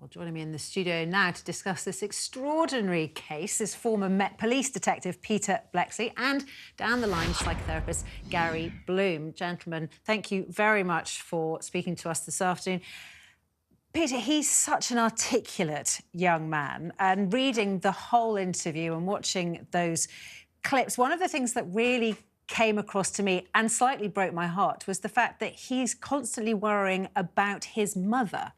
Well, joining me in the studio now to discuss this extraordinary case is former Met Police detective Peter Bleksly and down the line psychotherapist Gary Bloom. Gentlemen, thank you very much for speaking to us this afternoon. Peter, he's such an articulate young man, and reading the whole interview and watching those clips, one of the things that really came across to me and slightly broke my heart was the fact that he's constantly worrying about his mother,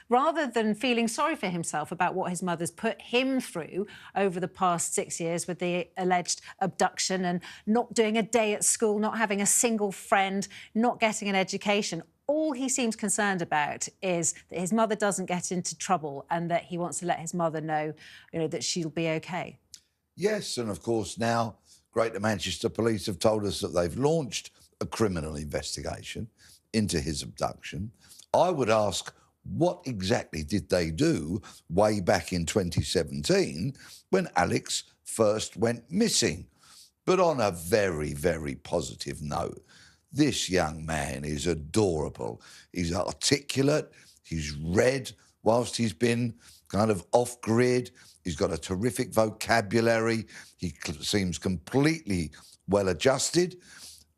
rather than feeling sorry for himself about what his mother's put him through over the past 6 years with the alleged abduction and not doing a day at school, not having a single friend, not getting an education. All he seems concerned about is that his mother doesn't get into trouble and that he wants to let his mother know, that she'll be OK. Yes, and of course now Greater Manchester Police have told us that they've launched a criminal investigation into his abduction. I would ask, what exactly did they do way back in 2017 when Alex first went missing? But on a very, very positive note, this young man is adorable. He's articulate, he's read whilst he's been kind of off-grid. He's got a terrific vocabulary. He seems completely well-adjusted.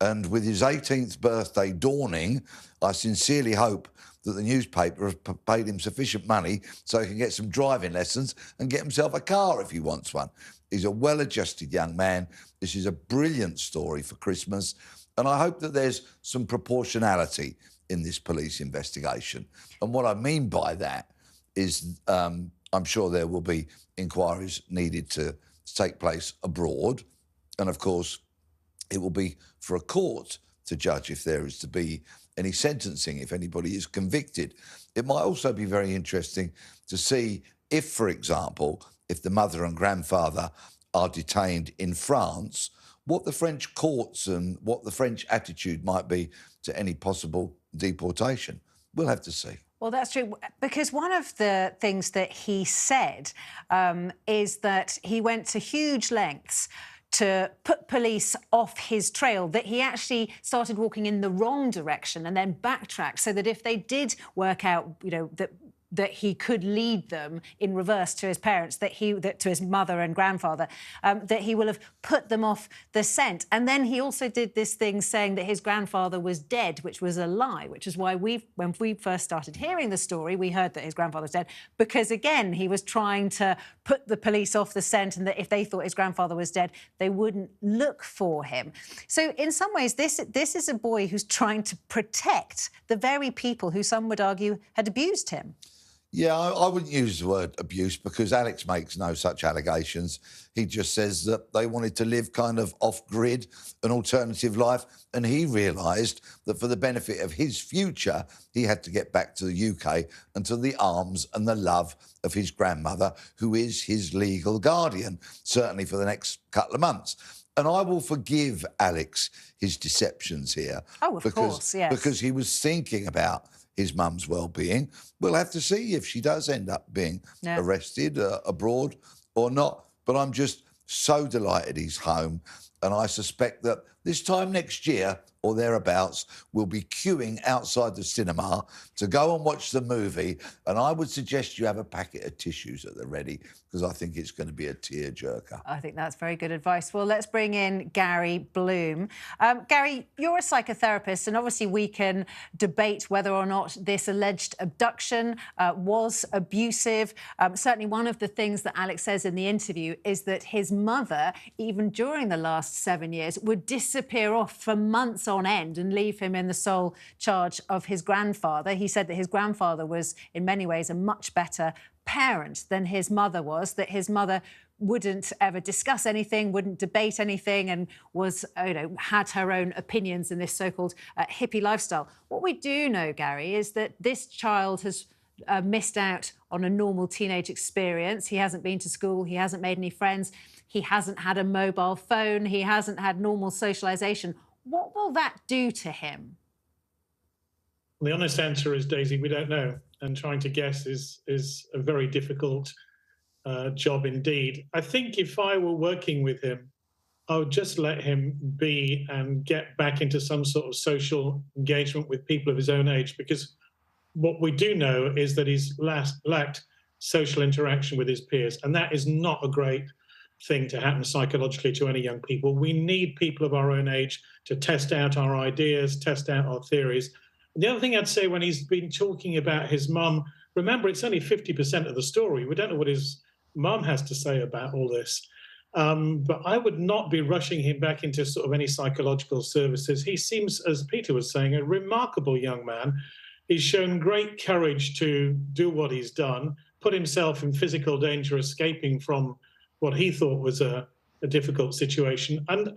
And with his 18th birthday dawning, I sincerely hope that the newspaper has paid him sufficient money so he can get some driving lessons and get himself a car if he wants one. He's a well-adjusted young man. This is a brilliant story for Christmas. And I hope that there's some proportionality in this police investigation. And what I mean by that is I'm sure there will be inquiries needed to take place abroad. And of course, it will be for a court to judge if there is to be any sentencing, if anybody is convicted. It might also be very interesting to see if, for example, if the mother and grandfather are detained in France, what the French courts and what the French attitude might be to any possible deportation. We'll have to see. Well, that's true, because one of the things that he said is that he went to huge lengths to put police off his trail, that he actually started walking in the wrong direction and then backtracked so that if they did work out, that he could lead them in reverse to his parents, to his mother and grandfather, that he will have put them off the scent. And then he also did this thing saying that his grandfather was dead, which was a lie, which is why when we first started hearing the story, we heard that his grandfather was dead, because, again, he was trying to put the police off the scent, and that if they thought his grandfather was dead, they wouldn't look for him. So in some ways, this is a boy who's trying to protect the very people who some would argue had abused him. Yeah, I wouldn't use the word abuse because Alex makes no such allegations. He just says that they wanted to live kind of off-grid, an alternative life, and he realised that for the benefit of his future, he had to get back to the UK and to the arms and the love of his grandmother, who is his legal guardian, certainly for the next couple of months. And I will forgive Alex his deceptions here. Oh, of course, yes. Because he was thinking about his mum's well-being. We'll have to see if she does end up being arrested abroad or not. But I'm just so delighted he's home. And I suspect that this time next year or thereabouts, we'll be queuing outside the cinema to go and watch the movie. And I would suggest you have a packet of tissues at the ready, because I think it's going to be a tearjerker. I think that's very good advice. Well, let's bring in Gary Bloom. Gary, you're a psychotherapist, and obviously we can debate whether or not this alleged abduction was abusive. Certainly one of the things that Alex says in the interview is that his mother, even during the last 7 years, would disappear off for months on end and leave him in the sole charge of his grandfather. He said that his grandfather was, in many ways, a much better parent than his mother was, that his mother wouldn't ever discuss anything, wouldn't debate anything, and was, had her own opinions in this so-called hippie lifestyle. What we do know, Gary, is that this child has missed out on a normal teenage experience. He hasn't been to school, he hasn't made any friends, he hasn't had a mobile phone, he hasn't had normal socialisation. What will that do to him? The honest answer is, Daisy, we don't know. And trying to guess is a very difficult job indeed. I think if I were working with him, I would just let him be and get back into some sort of social engagement with people of his own age, because what we do know is that he's lacked social interaction with his peers. And that is not a great thing to happen psychologically to any young people. We need people of our own age to test out our ideas, test out our theories. And the other thing I'd say, when he's been talking about his mum, remember, it's only 50% of the story. We don't know what his mum has to say about all this. But I would not be rushing him back into sort of any psychological services. He seems, as Peter was saying, a remarkable young man. He's shown great courage to do what he's done, put himself in physical danger, escaping from what he thought was a difficult situation. And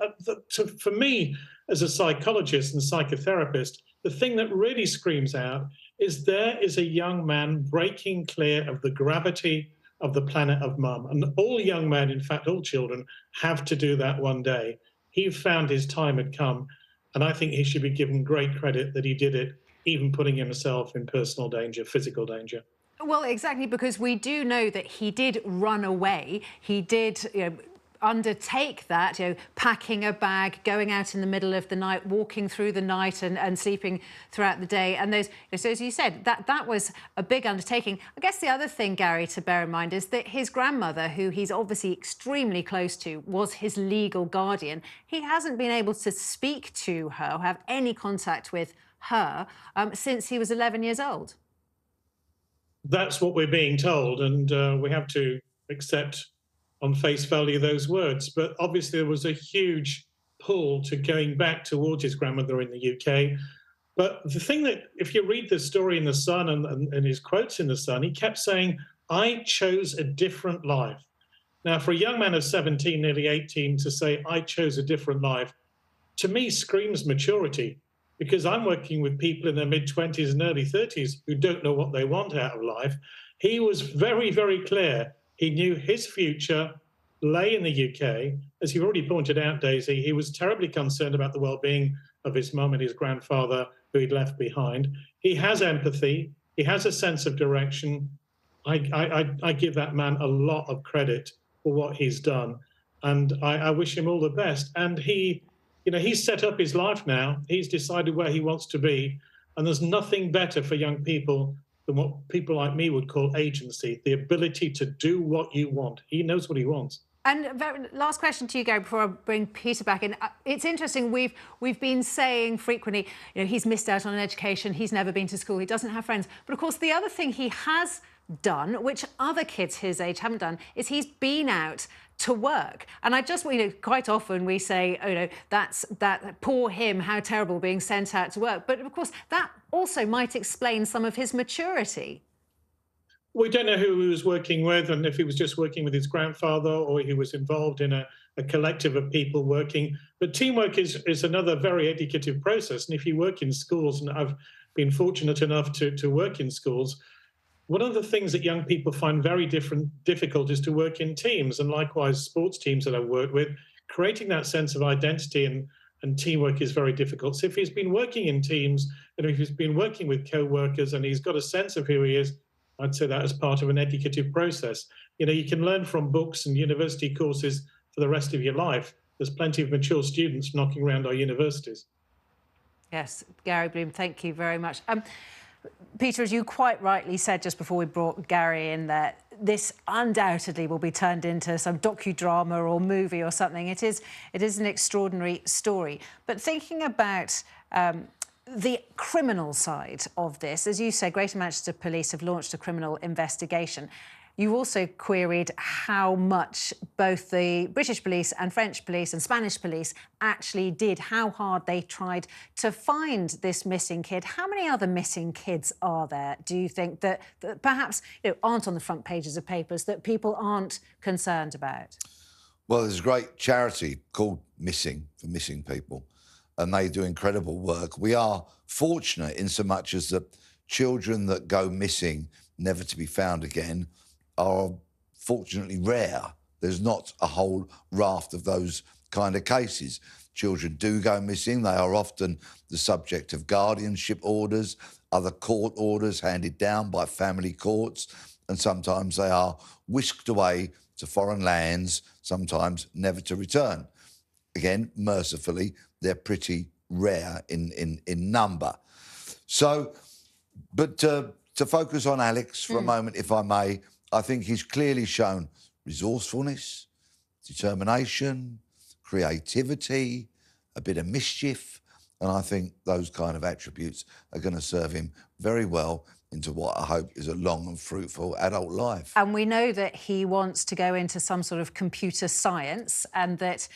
for me, as a psychologist and psychotherapist, the thing that really screams out is there is a young man breaking clear of the gravity of the planet of mum. And all young men, in fact, all children, have to do that one day. He found his time had come, and I think he should be given great credit that he did it, even putting himself in personal danger, physical danger. Well, exactly, because we do know that he did run away. He did, undertake that, packing a bag, going out in the middle of the night, walking through the night and sleeping throughout the day. And those, so as you said, that was a big undertaking. I guess the other thing, Gary, to bear in mind is that his grandmother, who he's obviously extremely close to, was his legal guardian. He hasn't been able to speak to her or have any contact with her since he was 11 years old. That's what we're being told, and we have to accept on face value those words. But obviously there was a huge pull to going back towards his grandmother in the UK. But the thing that, if you read the story in The Sun and his quotes in The Sun, he kept saying, I chose a different life. Now, for a young man of 17, nearly 18, to say, I chose a different life, to me screams maturity, because I'm working with people in their mid-20s and early 30s who don't know what they want out of life. He was very, very clear. He knew his future lay in the UK. As you've already pointed out, Daisy, he was terribly concerned about the well-being of his mum and his grandfather, who he'd left behind. He has empathy. He has a sense of direction. I give that man a lot of credit for what he's done, and I wish him all the best. And he's set up his life now. He's decided where he wants to be, and there's nothing better for young people than what people like me would call agency, the ability to do what you want. He knows what he wants. And last question to you, Gary, before I bring Peter back in. It's interesting, we've been saying frequently, he's missed out on an education, he's never been to school, he doesn't have friends. But of course, the other thing he has done, which other kids his age haven't done, is he's been out to work. And I just, quite often we say, that poor him, how terrible being sent out to work. But of course, that also might explain some of his maturity. We don't know who he was working with, and if he was just working with his grandfather or he was involved in a collective of people working. But teamwork is another very educative process. And if you work in schools, and I've been fortunate enough to work in schools, one of the things that young people find very difficult is to work in teams, and likewise sports teams that I've worked with. Creating that sense of identity and teamwork is very difficult. So if he's been working in teams, and if he's been working with co-workers and he's got a sense of who he is, I'd say that as part of an educative process. You can learn from books and university courses for the rest of your life. There's plenty of mature students knocking around our universities. Yes, Gary Bloom, thank you very much. Peter, as you quite rightly said just before we brought Gary in there, this undoubtedly will be turned into some docudrama or movie or something. It is an extraordinary story. But thinking about the criminal side of this, as you said, Greater Manchester Police have launched a criminal investigation. You also queried how much both the British police and French police and Spanish police actually did, how hard they tried to find this missing kid. How many other missing kids are there, do you think, that perhaps aren't on the front pages of papers, that people aren't concerned about? Well, there's a great charity called Missing, for missing people, and they do incredible work. We are fortunate in so much as that children that go missing, never to be found again, are fortunately rare. There's not a whole raft of those kind of cases. Children do go missing. They are often the subject of guardianship orders, other court orders handed down by family courts, and sometimes they are whisked away to foreign lands, sometimes never to return. Again, mercifully, they're pretty rare in number. So, but to focus on Alex for a moment, if I may, I think he's clearly shown resourcefulness, determination, creativity, a bit of mischief, and I think those kind of attributes are going to serve him very well into what I hope is a long and fruitful adult life. And we know that he wants to go into some sort of computer science, and that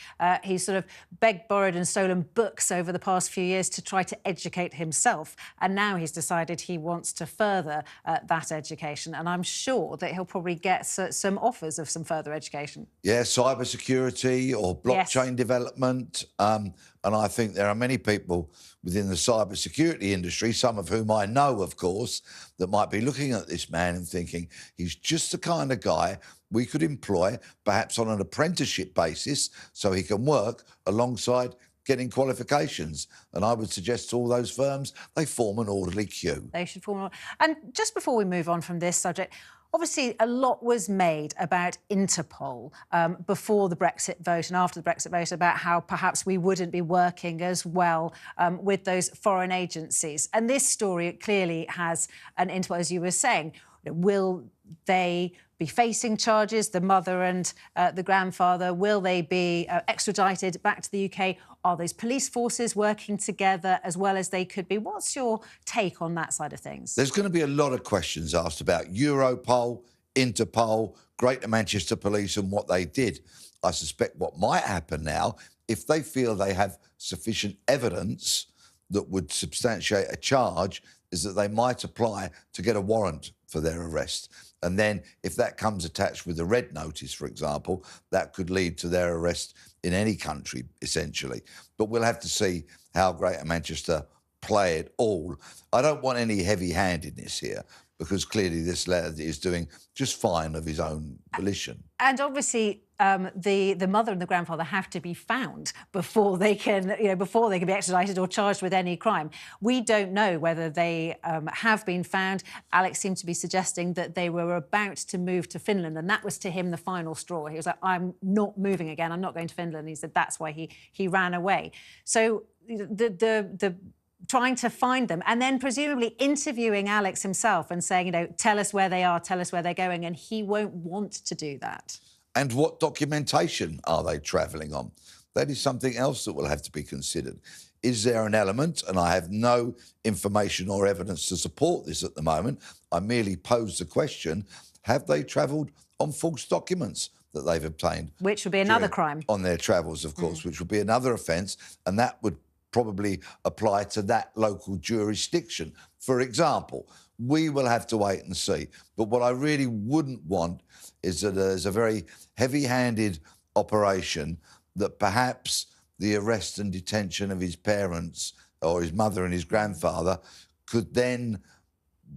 he's sort of begged, borrowed and stolen books over the past few years to try to educate himself. And now he's decided he wants to further that education. And I'm sure that he'll probably get some offers of some further education. Yeah, cybersecurity or blockchain development. And I think there are many people within the cybersecurity industry, some of whom I know, of course, that might be looking at this man and thinking he's just the kind of guy we could employ, perhaps on an apprenticeship basis, so he can work alongside getting qualifications. And I would suggest to all those firms, they form an orderly queue. They should form. And just before we move on from this subject, obviously, a lot was made about Interpol before the Brexit vote and after the Brexit vote about how perhaps we wouldn't be working as well with those foreign agencies. And this story clearly has an Interpol, as you were saying. Will they be facing charges, the mother and the grandfather? Will they be extradited back to the UK? Are those police forces working together as well as they could be? What's your take on that side of things? There's going to be a lot of questions asked about Europol, Interpol, Greater Manchester Police and what they did. I suspect what might happen now, if they feel they have sufficient evidence that would substantiate a charge, is that they might apply to get a warrant for their arrest. And then if that comes attached with a red notice, for example, that could lead to their arrest in any country, essentially. But we'll have to see how Greater Manchester play it all. I don't want any heavy-handedness here, because clearly this lad is doing just fine of his own volition. And obviously, the mother and the grandfather have to be found before they can, before they can be extradited or charged with any crime. We don't know whether they have been found. Alex seemed to be suggesting that they were about to move to Finland, and that was to him the final straw. He was like, "I'm not moving again. I'm not going to Finland." He said that's why he ran away. So the trying to find them and then presumably interviewing Alex himself and saying, tell us where they are, tell us where they're going, and he won't want to do that. And what documentation are they travelling on? That is something else that will have to be considered. Is there an element, and I have no information or evidence to support this at the moment, I merely pose the question, have they travelled on false documents that they've obtained? Which would be another crime. On their travels, of course, which would be another offence, and that would probably apply to that local jurisdiction. For example, we will have to wait and see. But what I really wouldn't want is that there's a very heavy-handed operation that perhaps the arrest and detention of his parents or his mother and his grandfather could then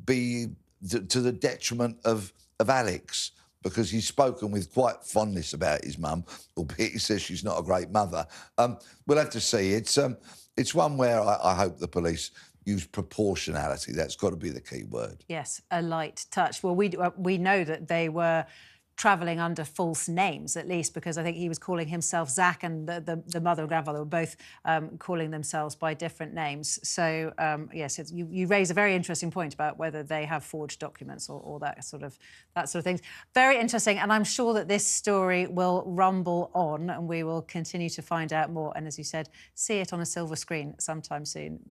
be to the detriment of Alex, because he's spoken with quite fondness about his mum, albeit he says she's not a great mother. We'll have to see. It's one where I hope the police use proportionality. That's got to be the key word. Yes, a light touch. Well, we know that they were travelling under false names, at least, because I think he was calling himself Zach, and the mother and grandfather were both calling themselves by different names. So, yes, you raise a very interesting point about whether they have forged documents or that sort of thing. Very interesting, and I'm sure that this story will rumble on, and we will continue to find out more. And as you said, see it on a silver screen sometime soon.